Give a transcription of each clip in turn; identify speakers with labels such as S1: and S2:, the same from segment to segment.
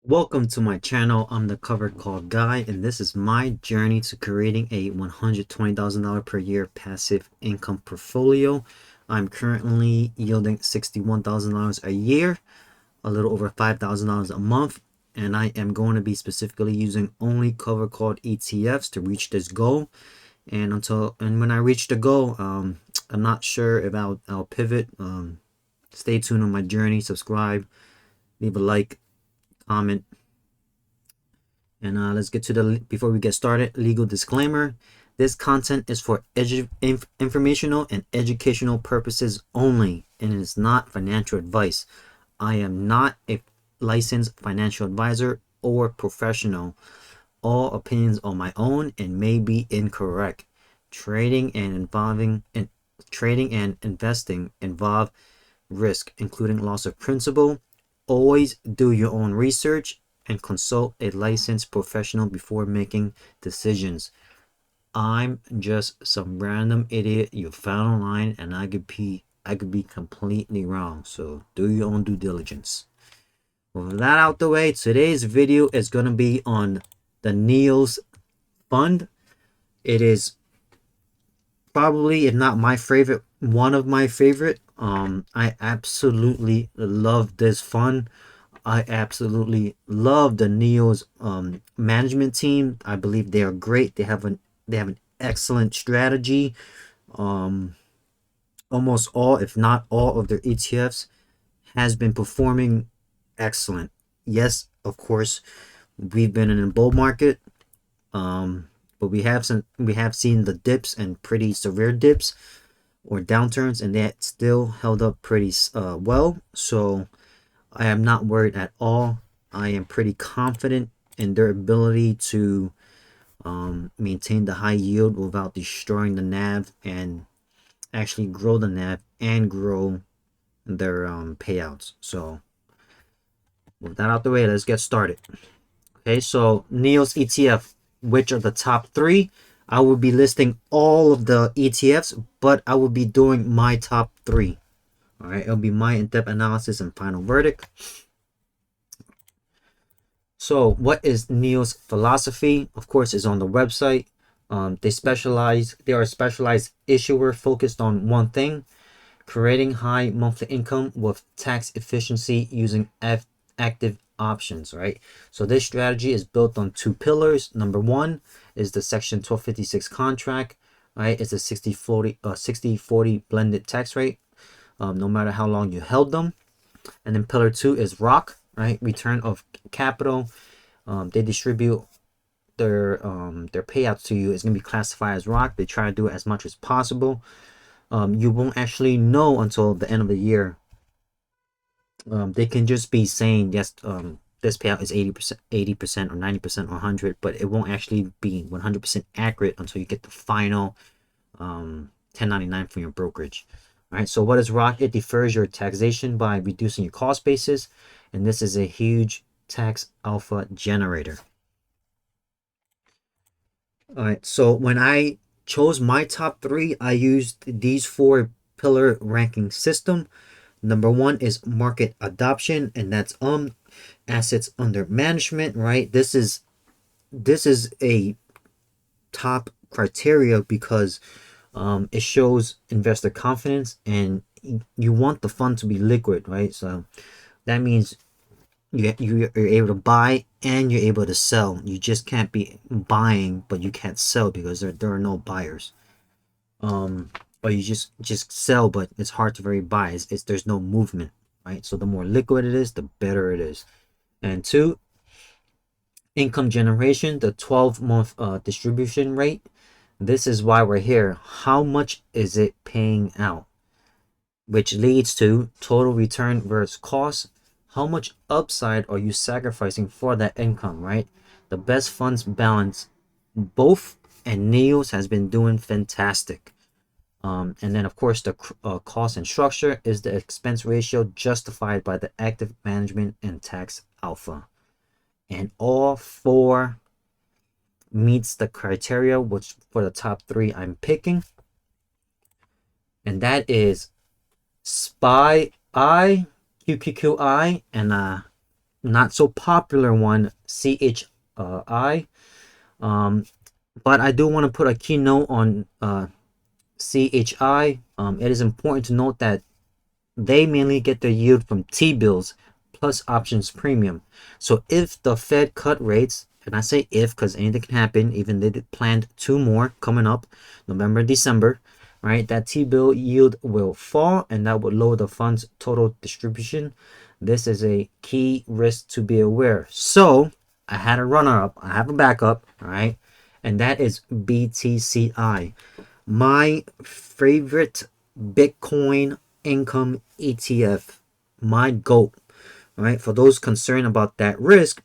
S1: Welcome to my channel. I'm the cover call guy, and this is my journey to creating a $120,000 per year passive income portfolio. I'm currently yielding $61,000 a year, a little over $5,000 a month, and I am going to be specifically using only cover called ETFs to reach this goal. And when I reach the goal, I'm not sure if I'll pivot. Stay tuned on my journey. Subscribe, leave a like, comment. And let's get to before we get started, legal disclaimer. This content is for informational and educational purposes only, and it is not financial advice. I am not a licensed financial advisor or professional. All opinions are my own and may be incorrect. Trading and investing involve risk, including loss of principal. Always do your own research and consult a licensed professional before making decisions. I'm just some random idiot you found online, and I could be completely wrong. So do your own due diligence. With that out the way, today's video is gonna be on the NEOS fund. It is probably, if not my favorite, one of my favorite. I absolutely love this fund. I absolutely love the NEOS management team. I believe they are great. They have an excellent strategy. Almost all, if not all, of their ETFs has been performing excellent. Yes, of course, we've been in a bull market, but we have seen the dips and pretty severe dips or downturns, and that still held up pretty well. So I am not worried at all. I am pretty confident in their ability to maintain the high yield without destroying the NAV, and actually grow the NAV and grow their payouts. So with that out the way, let's get started. Okay, so NEOS ETF, which are the top three? I will be listing all of the ETFs, but I will be doing my top three. All right, it'll be my in-depth analysis and final verdict. So what is NEOS philosophy? Of course, is on the website. They are a specialized issuer focused on one thing: creating high monthly income with tax efficiency using active options, right? So this strategy is built on two pillars. Number one is the section 1256 contract, right? It's a 60/40 blended tax rate, no matter how long you held them. And then pillar two is ROC, right? Return of capital. They distribute their payouts to you. Is going to be classified as ROC. They try to do it as much as possible. You won't actually know until the end of the year. They can just be saying, yes, this payout is 80% or 90% or 100, but it won't actually be 100% accurate until you get the final 1099 from your brokerage. All right, so what is ROC? It defers your taxation by reducing your cost basis, and this is a huge tax alpha generator. All right, so when I chose my top three, I used these four pillar ranking system. Number one is market adoption, and that's assets under management, right? This is a top criteria because it shows investor confidence, and you want the fund to be liquid, right? So that means you're able to buy and you're able to sell. You just can't be buying but you can't sell because there are no buyers. Or you just sell, but it's hard to very buy. There's no movement, right? So the more liquid it is, the better it is. And two, income generation, the 12-month distribution rate. This is why we're here. How much is it paying out? Which leads to total return versus cost. How much upside are you sacrificing for that income, right? The best funds balance both, and NEOS has been doing fantastic. And then, of course, the cost and structure is the expense ratio justified by the active management and tax alpha. And all four meets the criteria, which for the top three I'm picking. And that is SPYI, QQQI, and not so popular one, CHI. But I do want to put a keynote on CHI. It is important to note that they mainly get their yield from T-bills plus options premium. So if the Fed cut rates, and I say if because anything can happen, even they planned 2 more coming up, November, December, right? That T-bill yield will fall and that would lower the fund's total distribution. This is a key risk to be aware. So I had a runner-up, I have a backup, all right? And that is BTCI, my favorite Bitcoin income ETF, my GOAT, right? For those concerned about that risk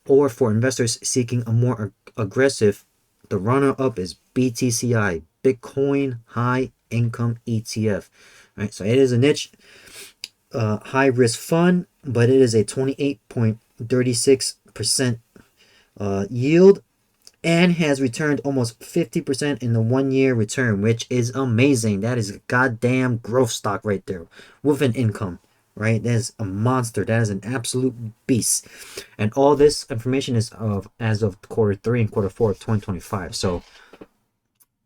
S1: or for investors seeking a more aggressive, the runner up is BTCI, Bitcoin High Income ETF, right? So it is a niche, high risk fund, but it is a 28.36% yield and has returned almost 50% in the 1 year return, which is amazing. That is a goddamn growth stock right there with an income, right? That is a monster. That is an absolute beast. And all this information is as of Q3 and Q4 of 2025. So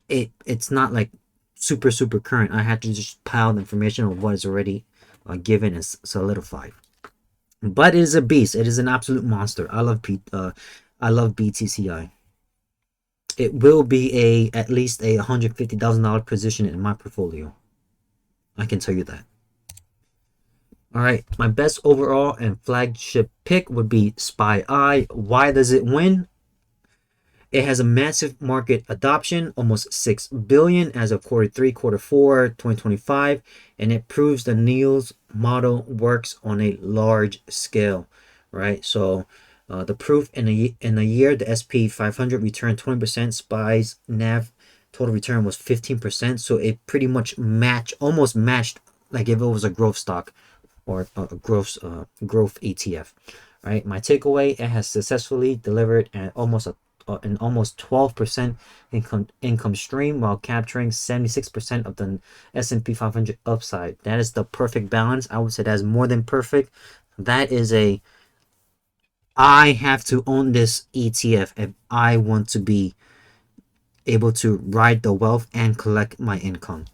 S1: it's not like super current. I had to just pile the information of what is already given and solidified. But it is a beast. It is an absolute monster. I love BTCI. It will be at least a $150,000 position in my portfolio. I can tell you that. All right, my best overall and flagship pick would be SPYI. Why does it win? It has a massive market adoption, almost 6 billion as of Q3, Q4, 2025, and it proves the NEOS model works on a large scale, right? So the proof in a year, the SP 500 returned 20%. SPY's NAV total return was 15%. So it pretty much almost matched, like if it was a growth stock or a growth ETF, right? My takeaway: it has successfully delivered an almost 12% income stream while capturing 76% of the S&P 500 upside. That is the perfect balance. I would say that's more than perfect. That is I have to own this ETF if I want to be able to ride the wealth and collect my income.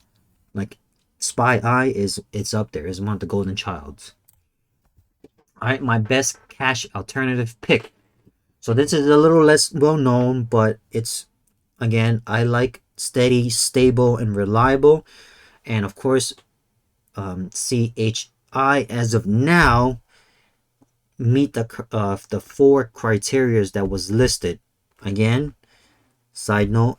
S1: Like SPYI it's up there. It's one of the golden childs. All right, my best cash alternative pick. So this is a little less well known, but it's, again, I like steady, stable, and reliable. And of course, CHI as of now meet the 4 criterias that was listed. Again, side note: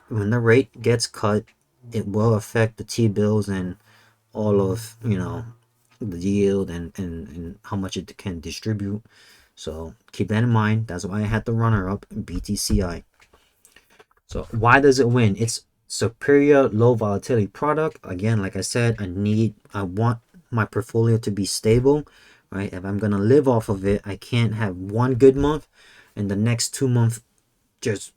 S1: when the rate gets cut, it will affect the T-bills and all of the yield and how much it can distribute. So keep that in mind. That's why I had the runner up BTCI. So why does it win? It's superior low volatility product. Again, like I said, I want my portfolio to be stable, right? If I'm gonna live off of it, I can't have one good month and the next 2 months just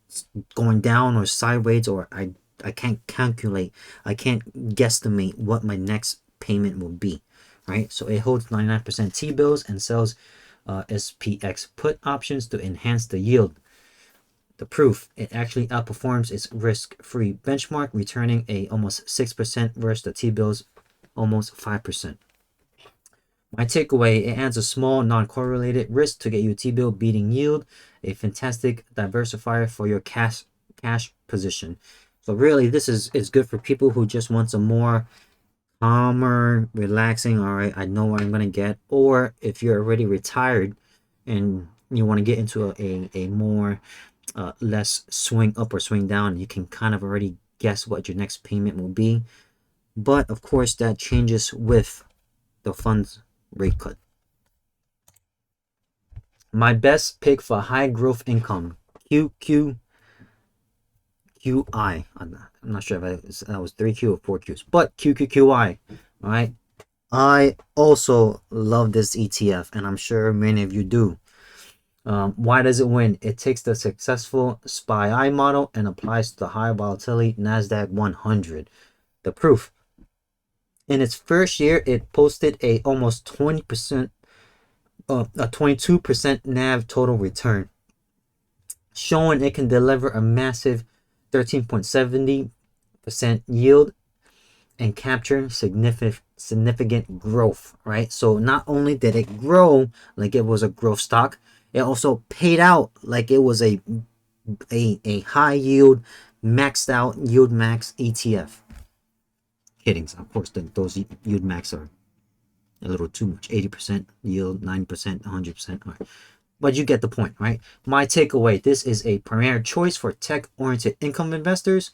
S1: going down or sideways, or I can't calculate, I can't guesstimate what my next payment will be, right? So it holds 99% T-bills and sells SPX put options to enhance the yield. The proof: it actually outperforms its risk-free benchmark, returning almost 6% versus the T-bills almost 5%. My takeaway: it adds a small non-correlated risk to get you T-bill beating yield, a fantastic diversifier for your cash position. So really, this is good for people who just want some more calmer, relaxing. All right, I know what I'm gonna get. Or if you're already retired and you want to get into a more less swing up or swing down, you can kind of already guess what your next payment will be. But of course, that changes with the fund's rate cut. My best pick for high growth income, QQQI. I'm not sure if that was 3Q or 4Qs, but QQQI. All right. I also love this ETF, and I'm sure many of you do. Why does it win? It takes the successful SPYI model and applies to the high volatility NASDAQ 100. The proof: in its first year, it posted a almost 20% a 22% NAV total return, showing it can deliver a massive 13.70% yield and capture significant growth, right? So not only did it grow like it was a growth stock, it also paid out like it was a high yield, maxed out yield max ETF. Kidding, of course, those yield max are a little too much. 80% yield, 90%, 100%. All right. But you get the point, right? My takeaway: this is a premier choice for tech-oriented income investors.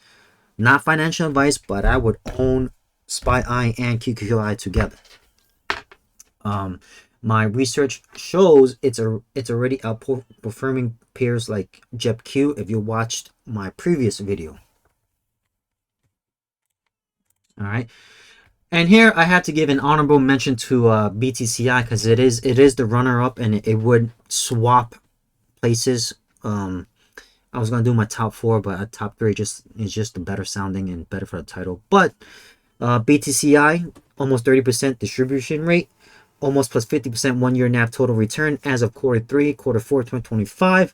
S1: Not financial advice, but I would own SPYI and QQQI together. My research shows it's already outperforming peers like JEPQ if you watched my previous video. All right. And here I have to give an honorable mention to BTCI because it is the runner-up, and it would swap places. I was gonna do my top 4, but a top 3 is just better sounding and better for the title. But BTCI almost 30% distribution rate, almost plus 50% 1-year NAV total return as of quarter 4 2025.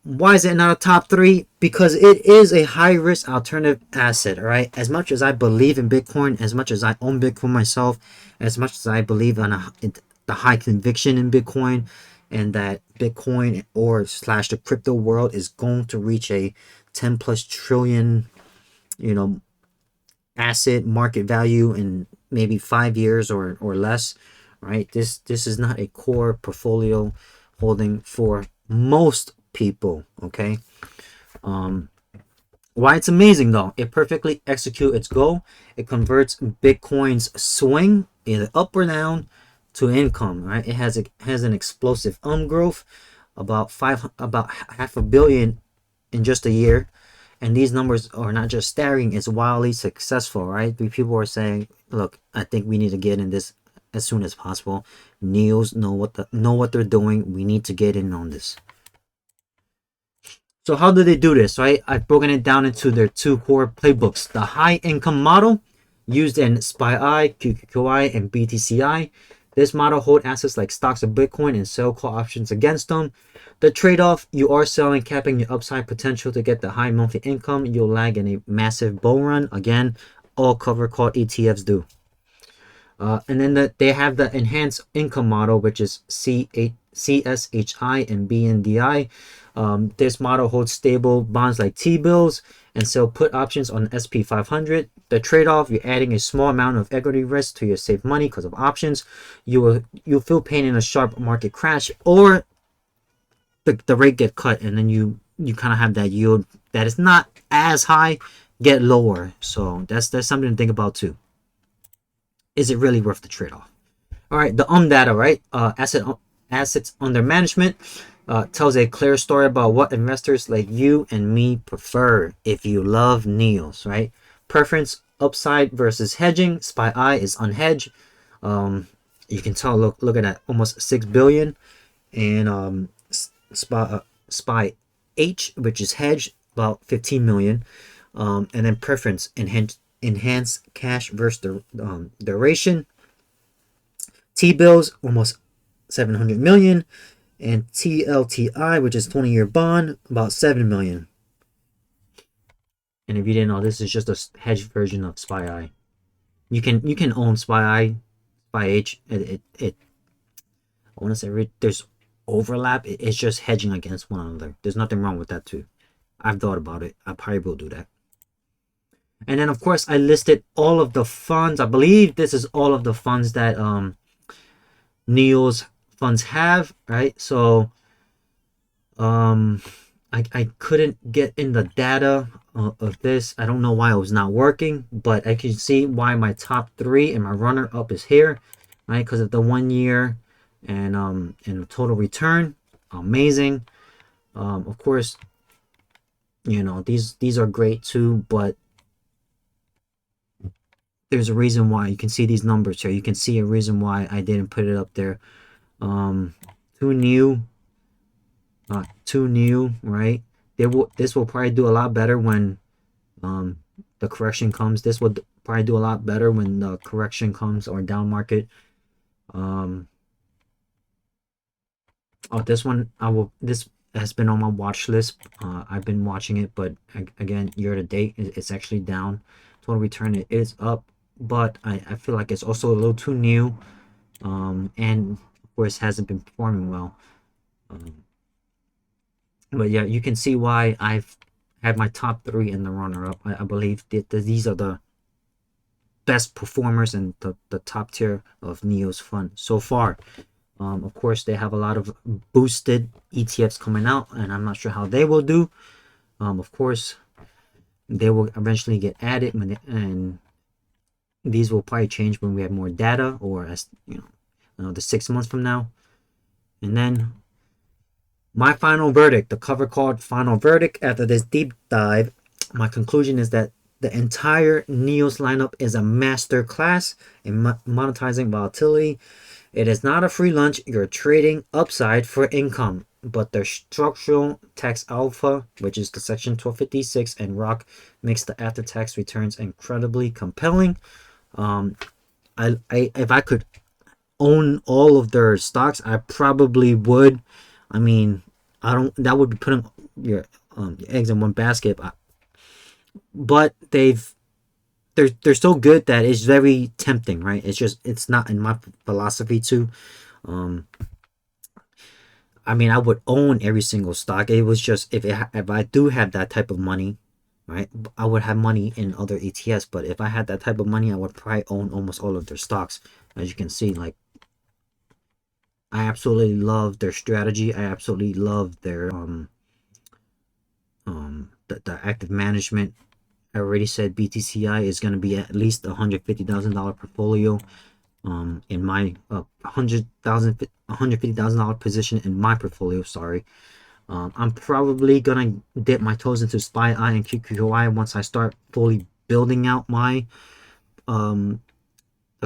S1: Why is it not a top 3? Because it is a high risk alternative asset. All right, as much as I believe in Bitcoin, as much as I own Bitcoin myself, as much as I believe in the high conviction in Bitcoin, and that Bitcoin or slash the crypto world is going to reach a 10 plus trillion, asset market value in maybe 5 years or less, right? This is not a core portfolio holding for most people, okay? Why it's amazing though: it perfectly executes its goal. It converts Bitcoin's swing either up or down to income, right? It has an explosive growth, about half a billion in just a year. And these numbers are not just staggering, it's wildly successful, right? People are saying, look, I think we need to get in this as soon as possible. NEOS know what they're doing. We need to get in on this. So how do they do this, right? I've broken it down into their 2 core playbooks. The high income model used in SPYI, QQQI, and BTCI. This model holds assets like stocks of Bitcoin and sell call options against them. The trade-off: you are selling, capping your upside potential to get the high monthly income. You'll lag in a massive bull run. Again, all cover call ETFs do. And then they have the enhanced income model, which is CSHI and BNDI. This model holds stable bonds like T-bills and sell put options on SP 500. The trade-off: you're adding a small amount of equity risk to your safe money because of options. You'll feel pain in a sharp market crash, or the rate get cut, and then you kind of have that yield that is not as high get lower. So that's something to think about too. Is it really worth the trade-off? All right, the data, right? Assets under management tells a clear story about what investors like you and me prefer. If you love NEOS, right? Preference: upside versus hedging. SPYI is unhedged. You can tell. Look at that, almost 6 billion, and SPY H, which is hedged, about 15 million. And then preference: enhanced cash versus the duration. T-bills almost 700 million, and TLTI, which is 20-year bond, about 7 million. And if you didn't know, this is just a hedged version of SPYI. You can own SPYI, SPYH. I want to say there's overlap. It's just hedging against one another. There's nothing wrong with that too. I've thought about it. I probably will do that. And then of course I listed all of the funds. I believe this is all of the funds that NEOS funds have, right? So I couldn't get in the data of this. I don't know why it was not working, but I can see why my top 3 and my runner up is here, right? Because of the 1 year and total return. Amazing. Of course, these are great too, but there's a reason why. You can see these numbers here. You can see a reason why I didn't put it up there. Too new, right? This will probably do a lot better when the correction comes. This will probably do a lot better when the correction comes, or down market. Oh, this one this has been on my watch list. I've been watching it, but again, year to date, it's actually down. Total return it is up, but I feel like it's also a little too new. And of course hasn't been performing well. But yeah, you can see why I've had my top 3 in the runner-up. I believe that these are the best performers and the top tier of NEOS fund so far. Of course, they have a lot of boosted ETFs coming out, and I'm not sure how they will do. Of course, they will eventually get added, and these will probably change when we have more data, or as the 6 months from now. And then my final verdict, the cover called final verdict. After this deep dive, my conclusion is that the entire NEOS lineup is a master class in monetizing volatility. It is not a free lunch. You're trading upside for income, but their structural tax alpha, which is the section 1256 and ROC, makes the after-tax returns incredibly compelling. If I could own all of their stocks, I probably would. I mean, that would be putting your eggs in one basket. But they're so good that it's very tempting, right? It's not in my philosophy to. I mean, I would own every single stock. It was just if I do have that type of money, right? I would have money in other ETFs. But if I had that type of money, I would probably own almost all of their stocks. As you can see, like, I absolutely love their strategy. I absolutely love their the active management. I already said BTCI is going to be at least $150,000 portfolio. In my $150,000 position in my portfolio. Sorry. I'm probably gonna dip my toes into SPYI and QQQI once I start fully building out my the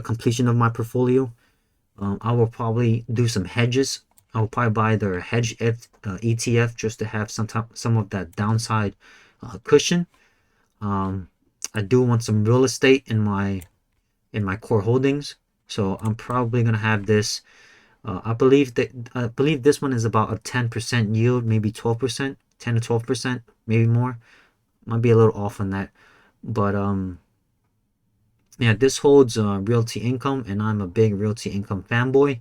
S1: completion of my portfolio. I will probably do some hedges. I will probably buy their hedge ETF just to have some of that downside cushion. I do want some real estate in my core holdings, so I'm probably gonna have this. I believe this one is about a 10% yield, maybe 12%, 10 to 12%, maybe more. Might be a little off on that, but yeah, this holds realty income, and I'm a big realty income fanboy.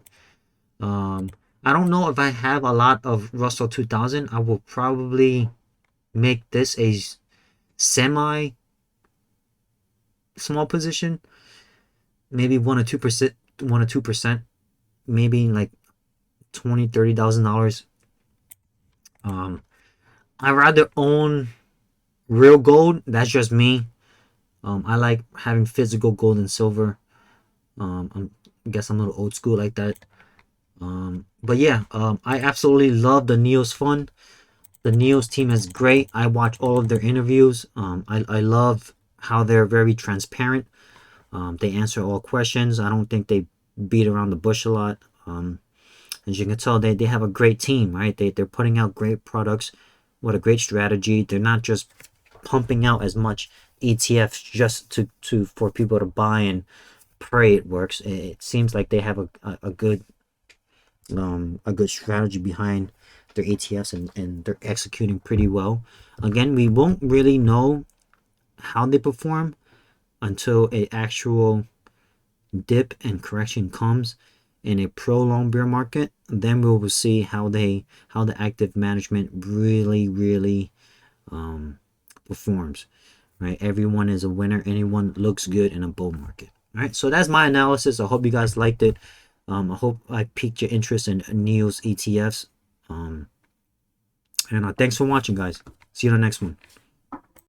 S1: I don't know if I have a lot of Russell 2000. I will probably make this a semi small position, maybe 1 or 2%, 1 or 2%, maybe like $20,000-$30,000. I rather own real gold. That's just me. I like having physical gold and silver. I guess I'm a little old school like that. But yeah, I absolutely love the NEOS fund. The NEOS team is great. I watch all of their interviews. I love how they're very transparent. They answer all questions. I don't think they beat around the bush a lot. As you can tell, they have a great team, right? They're putting out great products with a great strategy. They're not just pumping out as much ETFs just for people to buy and pray it works. It seems like they have a good strategy behind their ETFs, and they're executing pretty well. Again, we won't really know how they perform until a actual dip and correction comes in a prolonged bear market. Then we will see how the active management really performs, right? Everyone is a winner. Anyone looks good in a bull market. All right, so that's my analysis. I hope you guys liked it. I hope I piqued your interest in NEOS ETFs. And thanks for watching, guys. See you in the next one.